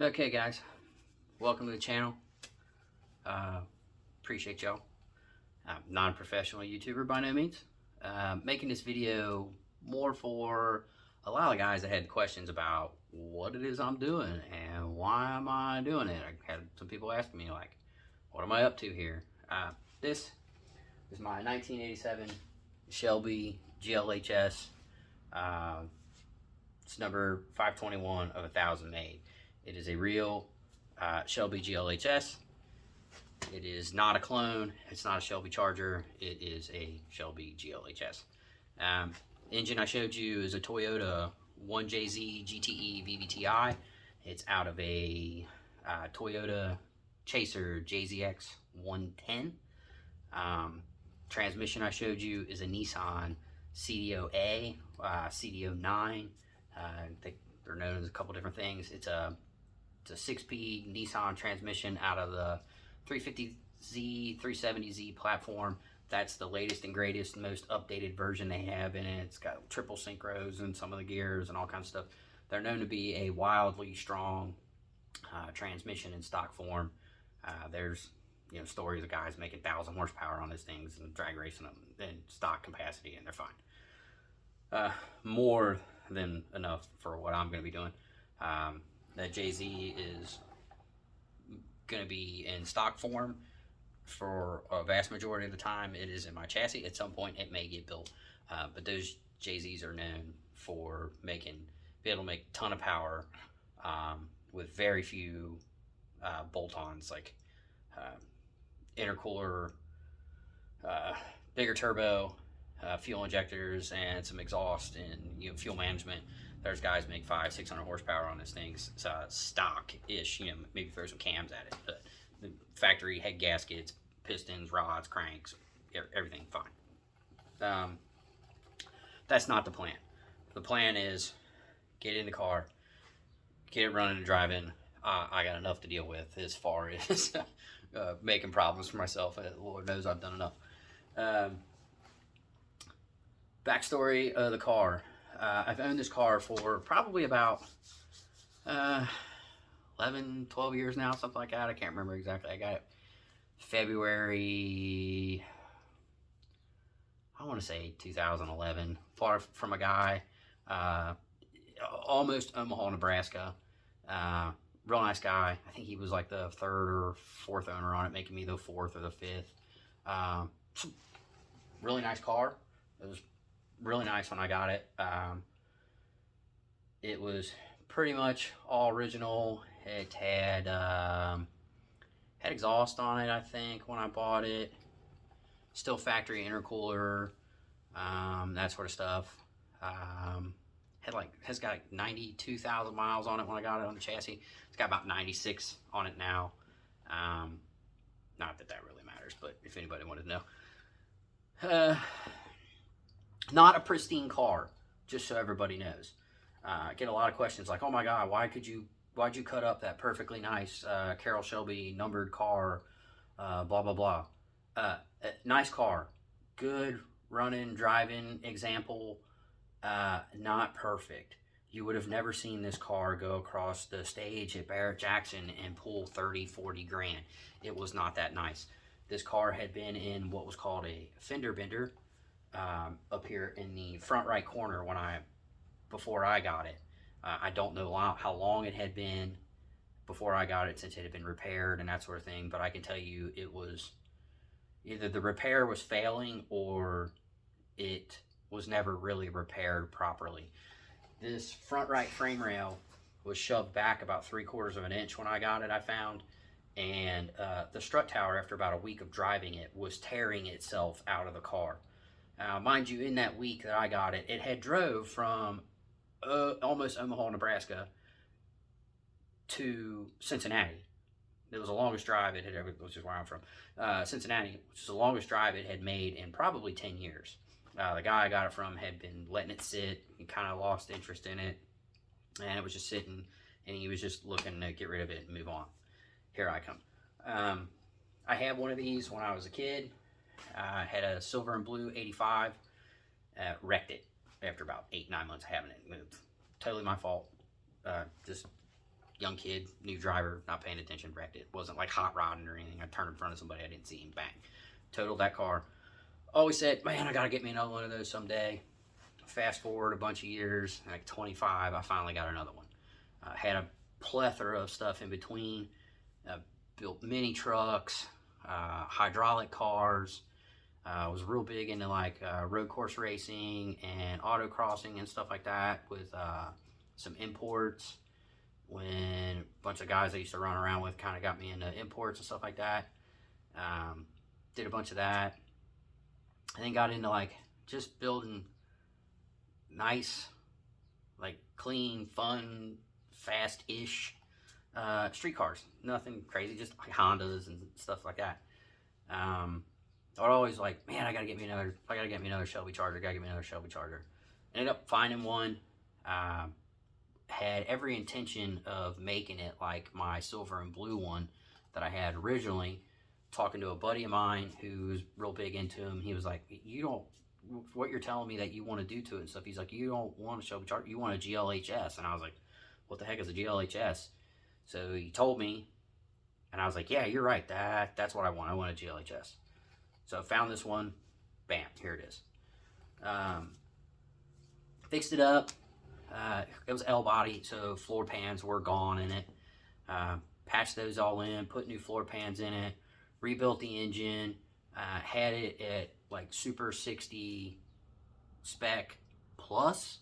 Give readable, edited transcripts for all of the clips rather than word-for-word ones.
Okay guys, welcome to the channel. Appreciate y'all. I'm not a professional YouTuber by no means. Making this video more for a lot of guys that had questions about what it is I'm doing and why am I doing it. I had some people asking me like, what am I up to here? This is my 1987 Shelby GLHS. It's number 521 of 1,000 made. It is a real Shelby GLHS. It is not a clone. It's not a Shelby Charger. It is a Shelby GLHS. Engine I showed you is a Toyota 1JZ GTE VVTi. It's out of a Toyota Chaser JZX 110. Transmission I showed you is a Nissan CDO-A, CDO-9. They're known as a couple different things. It's a 6-speed Nissan transmission out of the 350Z, 370Z platform. That's the latest and greatest, most updated version they have in it. It's got triple synchros and some of the gears and all kinds of stuff. They're known to be a wildly strong transmission in stock form. There's stories of guys making 1,000 horsepower on these things and drag racing them in stock capacity, and they're fine. More than enough for what I'm going to be doing. That JZ is going to be in stock form for a vast majority of the time. It is in my chassis. At some point it may get built, but those JZs are known for be able to make a ton of power with very few bolt-ons, like intercooler, bigger turbo, fuel injectors, and some exhaust and fuel management. There's guys make 500-600 horsepower on this thing, stock-ish. Maybe throw some cams at it, but the factory head gaskets, pistons, rods, cranks, everything fine. That's not the plan. The plan is get in the car, get it running and driving. I got enough to deal with as far as making problems for myself. Lord knows I've done enough. Backstory of the car. I've owned this car for probably about 11, 12 years now, something like that. I can't remember exactly. I got it February, I want to say 2011, far from a guy, almost Omaha, Nebraska. Real nice guy. I think he was like the 3rd or 4th owner on it, making me the 4th or the 5th. Really nice car. It was really nice when I got it. It was pretty much all original. It had exhaust on it, I think, when I bought it. Still factory intercooler, that sort of stuff. Has got like 92,000 miles on it when I got it on the chassis. It's got about 96 on it now. Not that that really matters, but if anybody wanted to know. Not a pristine car, just so everybody knows. I get a lot of questions like, oh my God, why'd you cut up that perfectly nice Carroll Shelby numbered car, blah, blah, blah. Nice car, good running, driving example, not perfect. You would have never seen this car go across the stage at Barrett-Jackson and pull 30, 40 grand. It was not that nice. This car had been in what was called a fender bender, up here in the front right corner before I got it. I don't know how long it had been before I got it, since it had been repaired and that sort of thing, but I can tell you it was either the repair was failing or it was never really repaired properly. This front right frame rail was shoved back about 3/4 of an inch when I got it, I found, and the strut tower, after about a week of driving it, was tearing itself out of the car. Mind you, in that week that I got it, it had drove from almost Omaha, Nebraska to Cincinnati. It was the longest drive it had ever, which is where I'm from, Cincinnati, which is the longest drive it had made in probably 10 years. The guy I got it from had been letting it sit. He kind of lost interest in it, and it was just sitting, and he was just looking to get rid of it and move on. Here I come. I had one of these when I was a kid. I had a silver and blue 85, wrecked it after about 8-9 months of having it moved. Totally my fault. Just young kid, new driver, not paying attention, wrecked it. Wasn't like hot rodding or anything. I turned in front of somebody, I didn't see him, bang. Totaled that car. Always said, man, I got to get me another one of those someday. Fast forward a bunch of years, like 25, I finally got another one. Had a plethora of stuff in between. Built mini trucks, hydraulic cars. I was real big into like road course racing and autocrossing and stuff like that with some imports. When a bunch of guys I used to run around with kind of got me into imports and stuff like that. Did a bunch of that. And then got into like just building nice, like clean, fun, fast-ish street cars. Nothing crazy, just like Hondas and stuff like that. I would always like, man, I gotta get me another Shelby Charger. Ended up finding one. Had every intention of making it like my silver and blue one that I had originally. Talking to a buddy of mine who's real big into him, he was like, you don't, what you're telling me that you want to do to it and stuff, he's like, you don't want a Shelby Charger, you want a GLHS. And I was like, what the heck is a GLHS? So he told me, and I was like, yeah, you're right, that's what I want a GLHS. So I found this one, bam, here it is. Fixed it up. It was L body, so floor pans were gone in it. Patched those all in, put new floor pans in it, rebuilt the engine, had it at like Super 60 spec plus.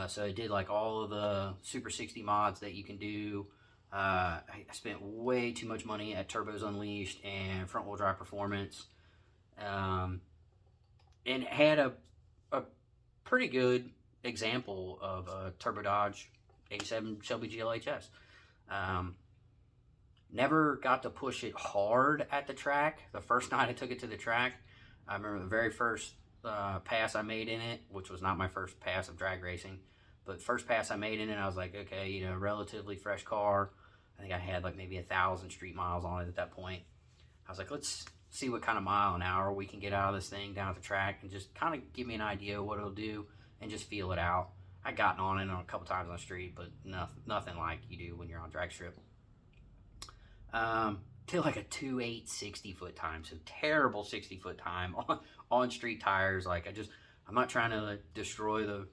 So I did like all of the Super 60 mods that you can do. I spent way too much money at Turbos Unleashed and front wheel drive performance. And had a pretty good example of a Turbo Dodge 87 Shelby GLHS. Never got to push it hard at the track. The first night I took it to the track, I remember the very first pass I made in it, which was not my first pass of drag racing, but first pass I made in it, I was like, okay, you know, relatively fresh car. I think I had like maybe 1,000 street miles on it at that point. I was like, let's see what kind of mile an hour we can get out of this thing down at the track and just kind of give me an idea of what it'll do and just feel it out. I gotten on it a couple times on the street, but nothing like you do when you're on drag strip. Did like a 2.8 60-foot time, so terrible 60-foot time on street tires. Like I'm not trying to destroy the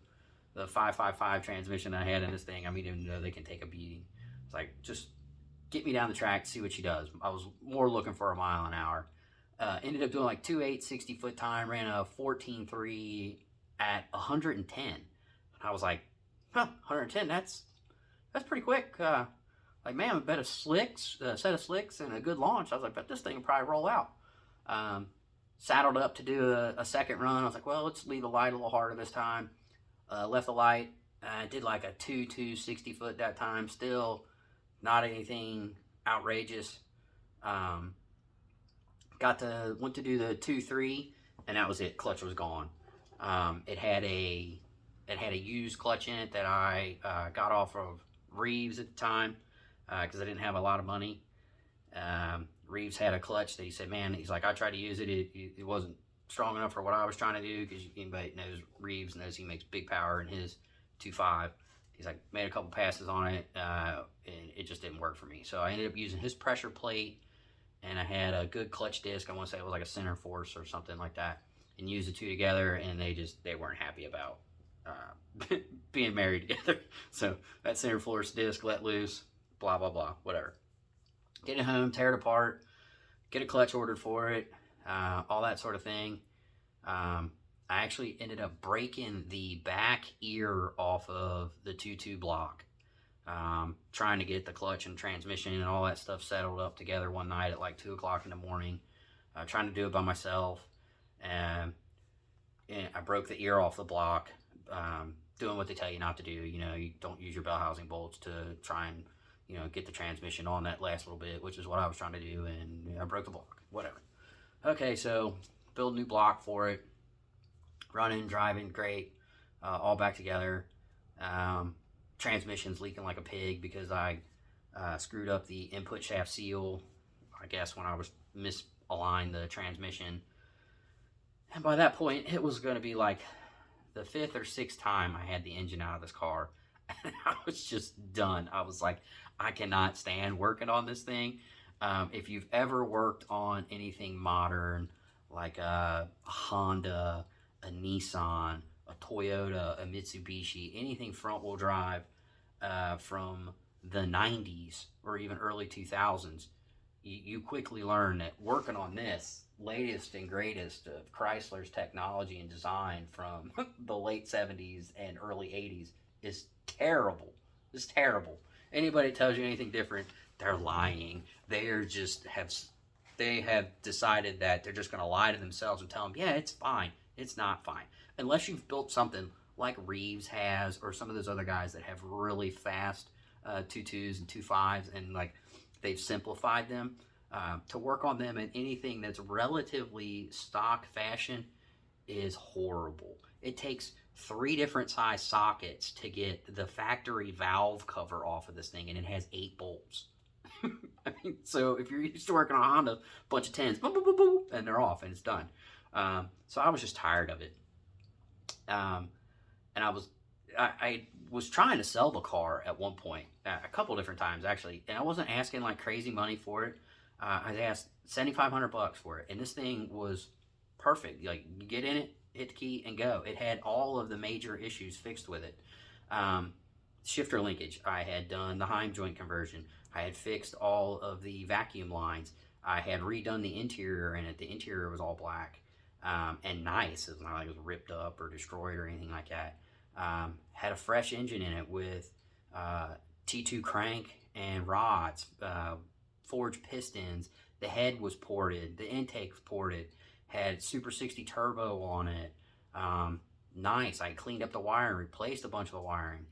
555 transmission I had in this thing. I mean, even though they can take a beating, it's like just get me down the track, see what she does. I was more looking for a mile an hour. Ended up doing like 2.8 60-foot time, ran a 14.3 at 110. I was like, huh, 110, that's pretty quick. Like, man, I bet a set of slicks and a good launch. I was like, bet this thing will probably roll out. Saddled up to do a second run. I was like, well, let's leave the light a little harder this time. Left the light. Did like a 2.2 60-foot that time. Still not anything outrageous. Went to do the 2.3, and that was it. Clutch was gone. It had a used clutch in it that I got off of Reeves at the time because I didn't have a lot of money. Reeves had a clutch that he said, man, he's like, I tried to use it. It wasn't strong enough for what I was trying to do, because anybody knows Reeves knows he makes big power in his 2.5. He's like, made a couple passes on it, and it just didn't work for me. So I ended up using his pressure plate, and I had a good clutch disc. I want to say it was like a Center Force or something like that, and used the two together, and they weren't happy about being married together. So that Center Force disc let loose, blah, blah, blah, whatever. Get it home, tear it apart, get a clutch ordered for it, all that sort of thing. I actually ended up breaking the back ear off of the 2.2 block, trying to get the clutch and transmission and all that stuff settled up together one night at like 2 o'clock in the morning, trying to do it by myself. And I broke the ear off the block, doing what they tell you not to do. You know, you don't use your bell housing bolts to try and, you know, get the transmission on that last little bit, which is what I was trying to do, and I broke the block, whatever. Okay, so build a new block for it, running, driving, great, all back together. Transmission's leaking like a pig because I screwed up the input shaft seal, I guess, when I was misaligned the transmission. And by that point, it was going to be like the 5th or 6th time I had the engine out of this car. I was just done. I was like, I cannot stand working on this thing. If you've ever worked on anything modern, like a Honda, a Nissan, a Toyota, a Mitsubishi, anything front wheel drive from the 90s or even early 2000s, you quickly learn that working on this latest and greatest of Chrysler's technology and design from the late 70s and early 80s is terrible. It's terrible. Anybody that tells you anything different, they're lying. They have decided that they're just going to lie to themselves and tell them, yeah, it's fine. It's not fine. Unless you've built something like Reeves has, or some of those other guys that have really fast 2.2s and 2.5s, and like they've simplified them. To work on them in anything that's relatively stock fashion is horrible. It takes 3 different size sockets to get the factory valve cover off of this thing, and it has 8 bolts. I mean, so if you're used to working on a Honda, bunch of 10s, boom, boom, boom, boom, and they're off, and it's done. So I was just tired of it. And I was trying to sell the car at one point, a couple different times actually, and I wasn't asking like crazy money for it. I asked $7,500 for it, and this thing was perfect. Like, you get in it, hit the key, and go. It had all of the major issues fixed with it. Shifter linkage, I had done the Heim joint conversion. I had fixed all of the vacuum lines. I had redone the interior in it. The interior was all black and nice. It was not like it was ripped up or destroyed or anything like that. Had a fresh engine in it with T2 crank and rods, forged pistons. The head was ported. The intake was ported. Had Super 60 turbo on it. Nice. I cleaned up the wiring, replaced a bunch of the wiring,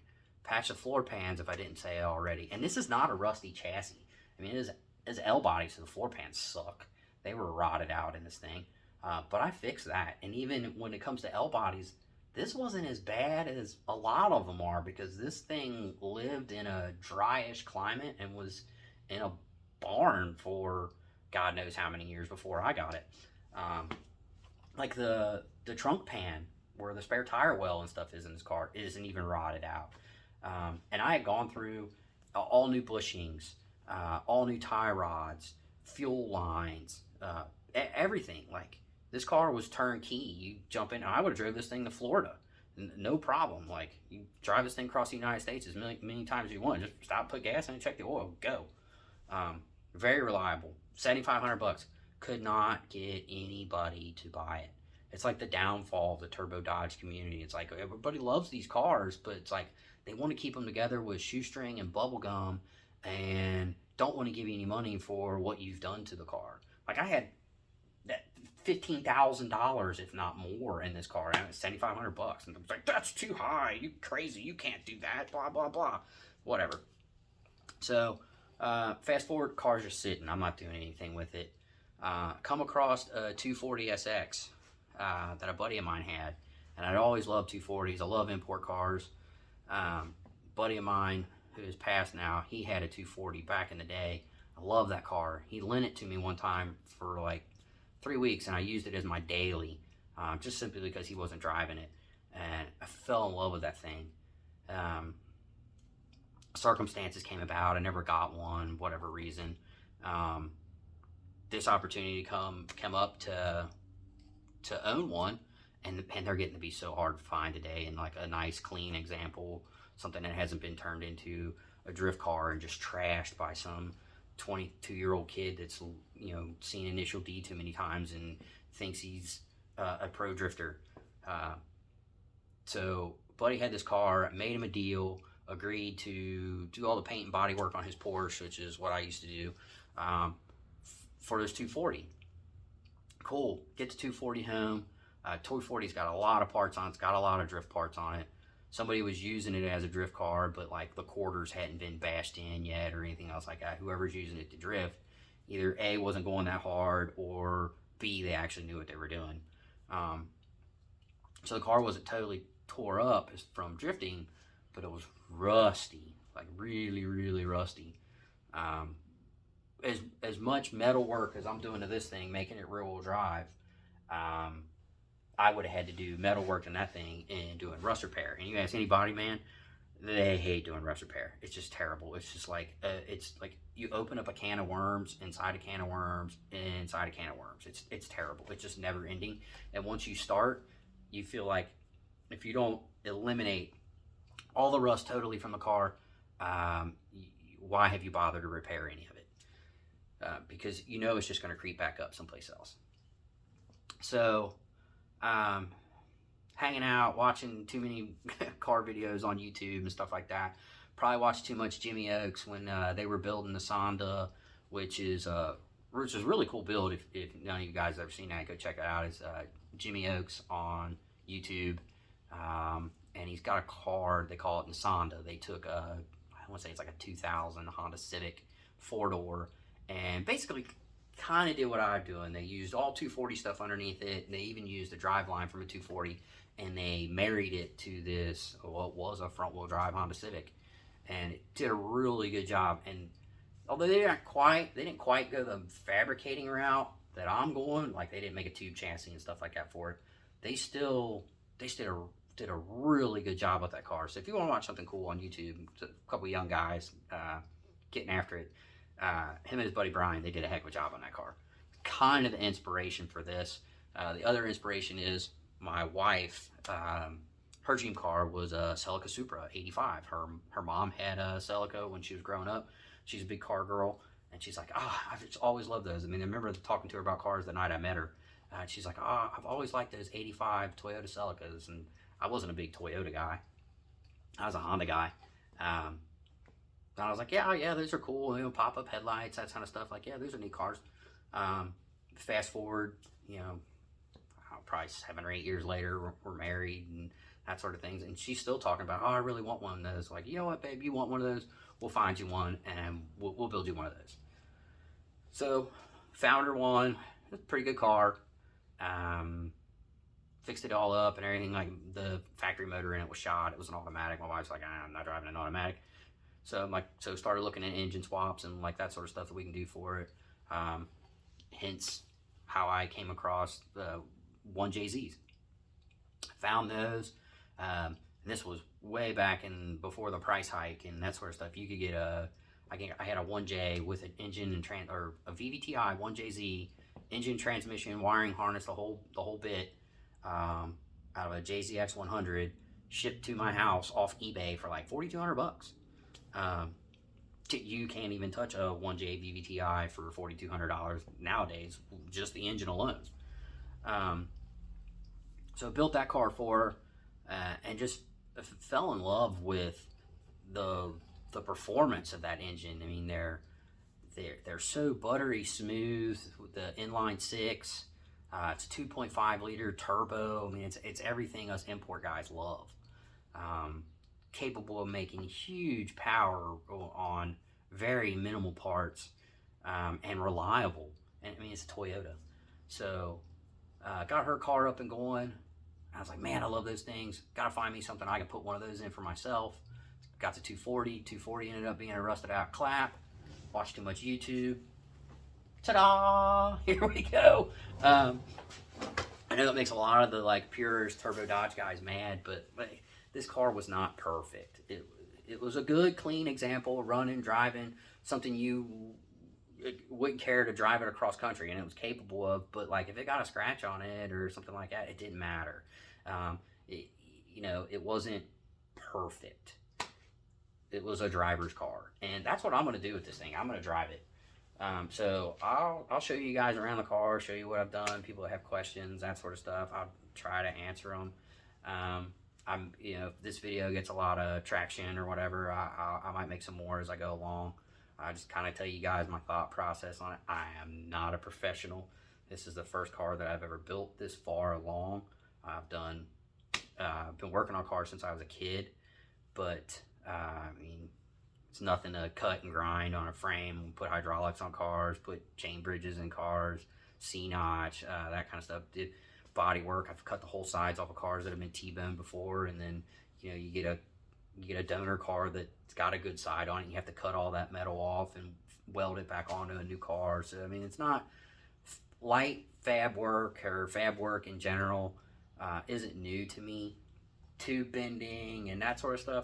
patched the floor pans if I didn't say it already. And this is not a rusty chassis. I mean, it is L body, so the floor pans suck. They were rotted out in this thing. But I fixed that. And even when it comes to L bodies, this wasn't as bad as a lot of them are, because this thing lived in a dryish climate and was in a barn for God knows how many years before I got it. Like the trunk pan where the spare tire well and stuff is in this car isn't even rotted out. And I had gone through all new bushings, all new tie rods, fuel lines, everything. Like, this car was turnkey. You jump in, and I would have drove this thing to Florida, no problem. Like, you drive this thing across the United States as many times as you want. Just stop, put gas in, check the oil, go. Very reliable. $7,500. Could not get anybody to buy it. It's like the downfall of the turbo Dodge community. It's like everybody loves these cars, but it's like they want to keep them together with shoestring and bubble gum, and don't want to give you any money for what you've done to the car. Like, I had that $15,000, if not more, in this car, and it was $7,500, and I was like, that's too high. You crazy? You can't do that. Blah blah blah. Whatever. So fast forward, car's just sitting. I'm not doing anything with it. Come across a 240SX that a buddy of mine had, and I'd always loved 240s. I love import cars. Buddy of mine who is passed now, he had a 240 back in the day. I love that car. He lent it to me one time for like 3 weeks, and I used it as my daily, just simply because he wasn't driving it, and I fell in love with that thing. Circumstances came about. I never got one, whatever reason. This opportunity came up to own one, and they're getting to be so hard to find today. And like a nice, clean example, something that hasn't been turned into a drift car and just trashed by some 22-year-old kid that's, you know, seen Initial D too many times and thinks he's a pro drifter. So buddy had this car, made him a deal, agreed to do all the paint and body work on his Porsche, which is what I used to do, for this 240. Cool. Get the 240 home. 240's got a lot of parts on it. It's got a lot of drift parts on it. Somebody was using it as a drift car, but like the quarters hadn't been bashed in yet or anything else like that. Whoever's using it to drift, either A, wasn't going that hard, or B, they actually knew what they were doing. So the car wasn't totally tore up from drifting, but it was rusty, like really, really rusty. As much metal work as I'm doing to this thing, making it rear-wheel drive, I would have had to do metal work in that thing and doing rust repair. And you ask any body man, They hate doing rust repair. It's just terrible. It's like you open up a can of worms inside a can of worms inside a can of worms. It's terrible. It's just never ending. And once you start, you feel like if you don't eliminate all the rust totally from the car, why have you bothered to repair any of it? Because you know it's just going to creep back up someplace else. So, hanging out, watching too many car videos on YouTube and stuff like that. Probably watched too much Jimmy Oaks when they were building the Sonda, which is a really cool build. If none of you guys have ever seen that, go check it out. It's Jimmy Oaks on YouTube. And he's got a car, they call it the Sonda. They took I want to say it's like a 2000 Honda Civic 4-door, and basically kind of did what I'm doing. They used all 240 stuff underneath it, and they even used the drive line from a 240, and they married it to this, what was a front-wheel drive Honda Civic, and it did a really good job. And although they didn't quite go the fabricating route that I'm going, like they didn't make a tube chassis and stuff like that for it, they did a really good job with that car. So if you want to watch something cool on YouTube, a couple of young guys getting after it, him and his buddy Brian, they did a heck of a job on that car. Kind of the inspiration for this. The other inspiration is my wife. Her dream car was a Celica Supra 85. Her mom had a Celica when she was growing up. She's a big car girl, and she's like, I've just always loved those. I mean, I remember talking to her about cars the night I met her. She's like, I've always liked those 85 Toyota Celicas. And I wasn't a big Toyota guy. I was a Honda guy. And I was like, yeah, those are cool. You know, pop-up headlights, that kind of stuff. Like, yeah, those are neat cars. Fast forward, you know, probably 7 or 8 years later, we're married and that sort of things. And she's still talking about, I really want one of those. Like, you know what, babe, you want one of those? We'll find you one, and we'll build you one of those. So, found her one. It's a pretty good car. Fixed it all up and everything. Like, the factory motor in it was shot. It was an automatic. My wife's like, I'm not driving an automatic. So started looking at engine swaps and like that sort of stuff that we can do for it. Hence how I came across the 1JZs. Found those. And this was way back in before the price hike and that sort of stuff. You could get I had a 1J with an engine and or a VVTi 1JZ engine, transmission, wiring harness, the whole bit. Out of a JZX 100, shipped to my house off eBay for like $4,200. You can't even touch a 1J VVTi for $4,200 nowadays, just the engine alone. So built that car for her, and just fell in love with the performance of that engine. I mean, they're so buttery smooth with the inline 6. It's a 2.5 liter turbo. I mean, it's everything us import guys love. Capable of making huge power on very minimal parts, and reliable. And I mean, it's a Toyota. So, got her car up and going. I was like, man, I love those things. Got to find me something I can put one of those in for myself. Got the 240. 240 ended up being a rusted out clap. Watched too much YouTube. Ta-da! Here we go. I know that makes a lot of the like purist Turbo Dodge guys mad, but this car was not perfect. It was a good, clean example, running, driving, something you wouldn't care to drive it across country, and it was capable of. But like if it got a scratch on it or something like that, it didn't matter. It wasn't perfect. It was a driver's car, and that's what I'm going to do with this thing. I'm going to drive it. So I'll show you guys around the car, show you what I've done. People that have questions, that sort of stuff, I'll try to answer them. If this video gets a lot of traction or whatever, I might make some more as I go along. I just kind of tell you guys my thought process on it. I am not a professional. This is the first car that I've ever built this far along. I've been working on cars since I was a kid, but it's nothing to cut and grind on a frame, put hydraulics on cars, put chain bridges in cars, C-notch, that kind of stuff. Did body work. I've cut the whole sides off of cars that have been T-boned before, and then you get a donor car that's got a good side on it. You have to cut all that metal off and weld it back onto a new car. So I mean, it's not light fab work, or fab work in general isn't new to me. Tube bending and that sort of stuff,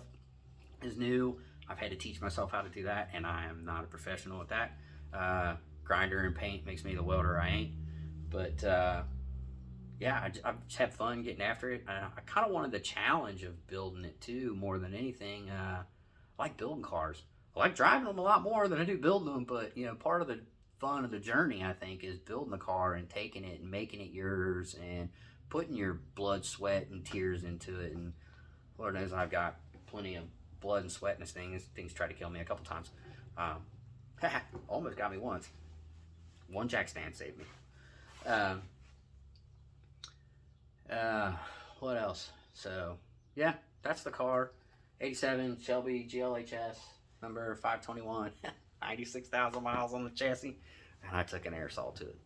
is new. I've had to teach myself how to do that, and I am not a professional at that. Grinder and paint makes me the welder I ain't. But yeah, I just had fun getting after it. I kind of wanted the challenge of building it too, more than anything. I like building cars. I like driving them a lot more than I do building them. But you know, part of the fun of the journey, I think, is building the car and taking it and making it yours and putting your blood, sweat, and tears into it. And Lord knows I've got plenty of blood and sweat in this thing. This thing's tried to kill me a couple times. Almost got me once. One jack stand saved me. Um, what else? So, yeah, that's the car. 87 Shelby GLHS, number 521. 96,000 miles on the chassis. And I took an air saw to it.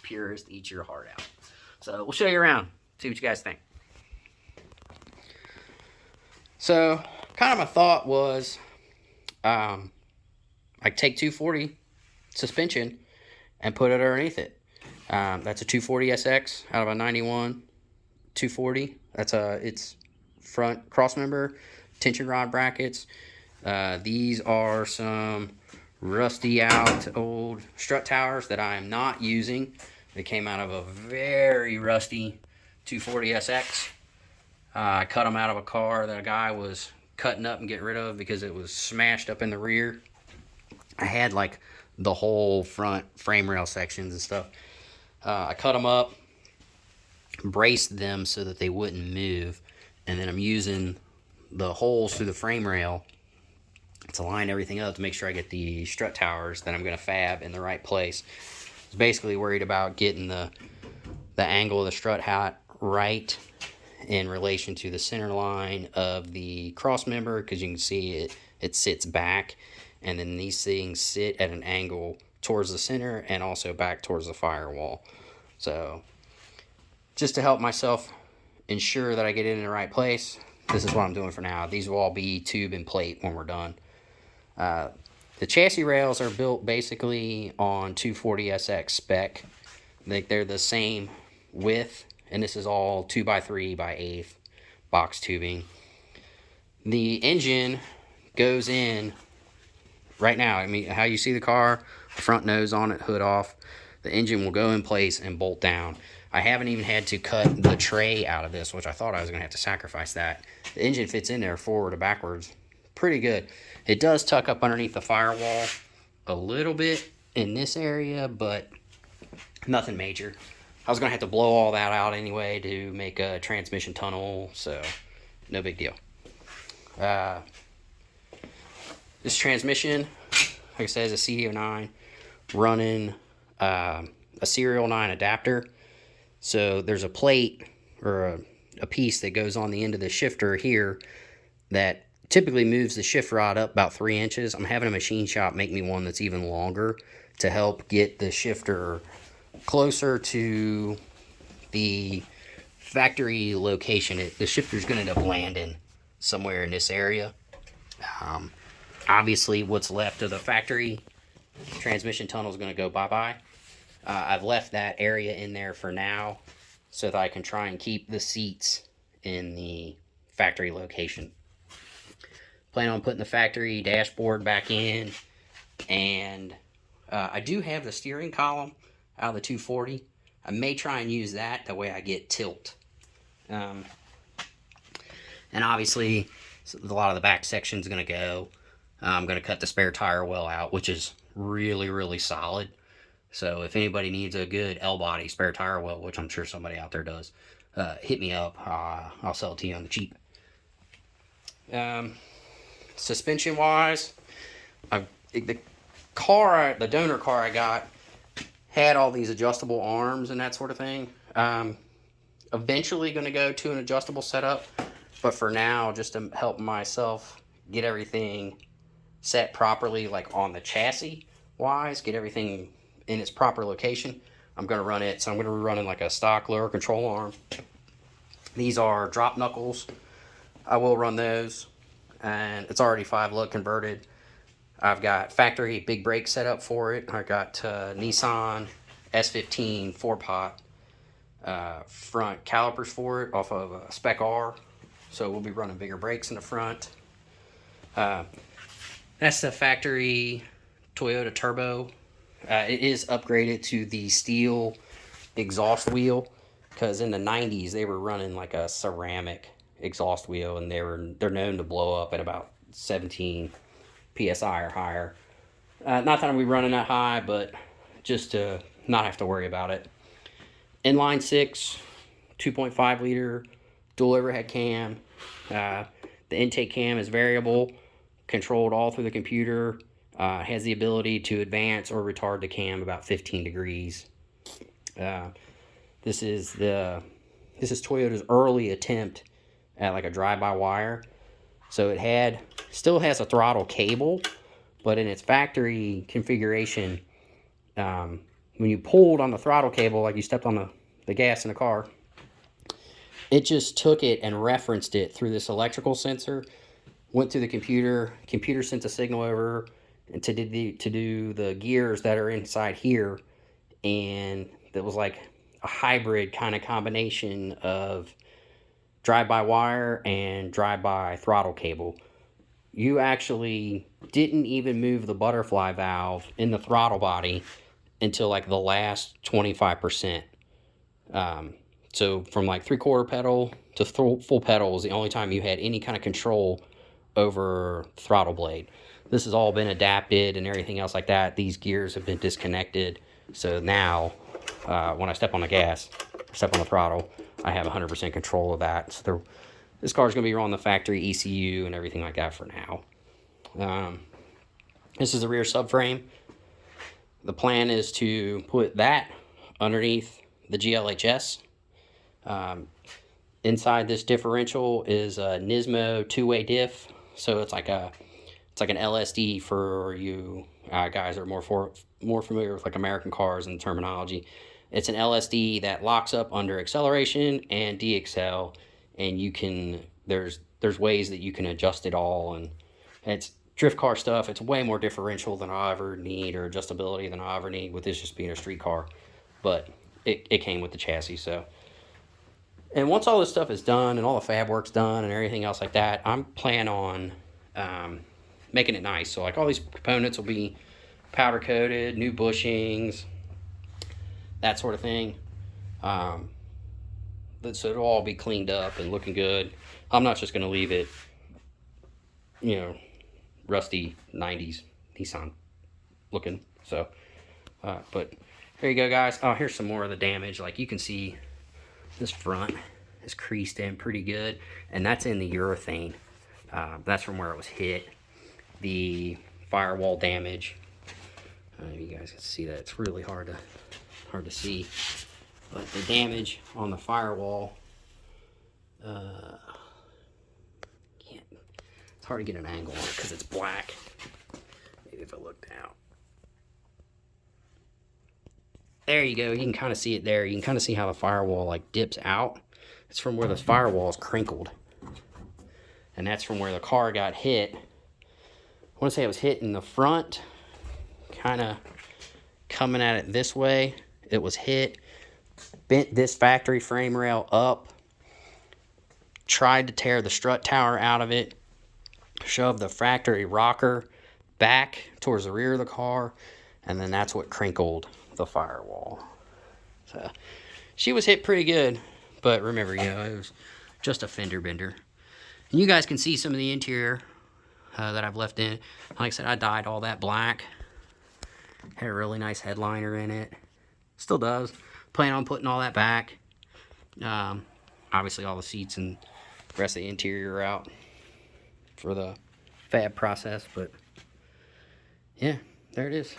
Purist, eat your heart out. So, we'll show you around. See what you guys think. So, kind of my thought was, I take 240 suspension and put it underneath it. That's a 240 SX out of a 91 240. That's its front cross member, tension rod brackets. These are some rusty out old strut towers that I am not using. They came out of a very rusty 240 SX. I cut them out of a car that a guy was cutting up and getting rid of because it was smashed up in the rear. I had like the whole front frame rail sections and stuff. I cut them up, braced them so that they wouldn't move, and then I'm using the holes through the frame rail to line everything up to make sure I get the strut towers that I'm going to fab in the right place. I was basically worried about getting the angle of the strut hat right in relation to the center line of the cross member, because you can see it sits back, and then these things sit at an angle towards the center and also back towards the firewall. So just to help myself ensure that I get it in the right place, this is what I'm doing for now. These will all be tube and plate when we're done. The chassis rails are built basically on 240 SX spec. They're the same width, and this is all 2x3x8 box tubing. The engine goes in right now. I mean, how you see the car, front nose on it, hood off. The engine will go in place and bolt down. I haven't even had to cut the tray out of this, which I thought I was going to have to sacrifice that. The engine fits in there forward or backwards pretty good. It does tuck up underneath the firewall a little bit in this area, but nothing major. I was going to have to blow all that out anyway to make a transmission tunnel, so no big deal. This transmission, like I said, is a CD09 running a serial 9 adapter. So there's a plate or a piece that goes on the end of the shifter here that typically moves the shift rod up about 3 inches. I'm having a machine shop make me one that's even longer to help get the shifter closer to the factory location. The shifter's going to end up landing somewhere in this area. Obviously, what's left of the factory transmission tunnel is going to go bye-bye. I've left that area in there for now so that I can try and keep the seats in the factory location. Plan on putting the factory dashboard back in, and I do have the steering column out of the 240. I may try and use that way I get tilt. And obviously, a lot of the back section is going to go. I'm going to cut the spare tire well out, which is really, really solid. So if anybody needs a good L-body spare tire well, which I'm sure somebody out there does, hit me up. I'll sell it to you on the cheap. Suspension-wise, the donor car I got had all these adjustable arms and that sort of thing. Eventually going to go to an adjustable setup, but for now, just to help myself get everything set properly, like on the chassis wise, get everything in its proper location, I'm going to run it. So I'm going to be running like a stock lower control arm. These are drop knuckles. I will run those, and it's already 5-lug converted. I've got factory big brake set up for it. I got Nissan S15 4-pot front calipers for it off of a Spec R. So we'll be running bigger brakes in the front. That's the factory Toyota Turbo. It is upgraded to the steel exhaust wheel, because in the 90s they were running like a ceramic exhaust wheel, and they're known to blow up at about 17 psi or higher. Not that I'm running that high, but just to not have to worry about it. Inline 6, 2.5 liter dual overhead cam. The intake cam is variable, controlled all through the computer. Has the ability to advance or retard the cam about 15 degrees. This is Toyota's early attempt at like a drive-by-wire. So it still has a throttle cable, but in its factory configuration, when you pulled on the throttle cable, like you stepped on the gas in the car, it just took it and referenced it through this electrical sensor, went through the computer sent a signal over to do the gears that are inside here, and it was like a hybrid kind of combination of drive-by-wire and drive-by throttle cable. You actually didn't even move the butterfly valve in the throttle body until like the last 25%. So from like 3/4 pedal to full pedal was the only time you had any kind of control over throttle blade. This has all been adapted and everything else like that. These gears have been disconnected. So now when I step on the gas, step on the throttle, I have 100% control of that. So this car is going to be on the factory ECU and everything like that for now. This is the rear subframe. The plan is to put that underneath the GLHS. Inside this differential is a Nismo two-way diff. So it's like an LSD for you guys that are more familiar with like American cars and terminology. It's an LSD that locks up under acceleration and de-accel, and there's ways that you can adjust it all, and it's drift car stuff. It's way more differential than I'll ever need, or adjustability than I'll ever need with this just being a street car. But it came with the chassis, so. And once all this stuff is done and all the fab work's done and everything else like that, I'm planning on making it nice. So like all these components will be powder coated, new bushings, that sort of thing. So it'll all be cleaned up and looking good. I'm not just going to leave it, rusty 90s Nissan looking. So, but here you go, guys. Oh, here's some more of the damage. Like you can see, this front is creased in pretty good, and that's in the urethane. That's from where it was hit. The firewall damage. You guys can see that. It's really hard to see, but the damage on the firewall. It's hard to get an angle on it because it's black. Maybe if I look down. There you go. You can kind of see it there. You can kind of see how the firewall like dips out. It's from where the firewall is crinkled. And that's from where the car got hit. I want to say it was hit in the front, kind of coming at it this way. It was hit, bent this factory frame rail up, tried to tear the strut tower out of it, shoved the factory rocker back towards the rear of the car, and then that's what crinkled the firewall. So she was hit pretty good, but remember, it was just a fender bender. And you guys can see some of the interior that I've left in. Like I said, I dyed all that black. Had a really nice headliner in it. Still does. Plan on putting all that back. Obviously all the seats and the rest of the interior are out for the fab process, but yeah, there it is.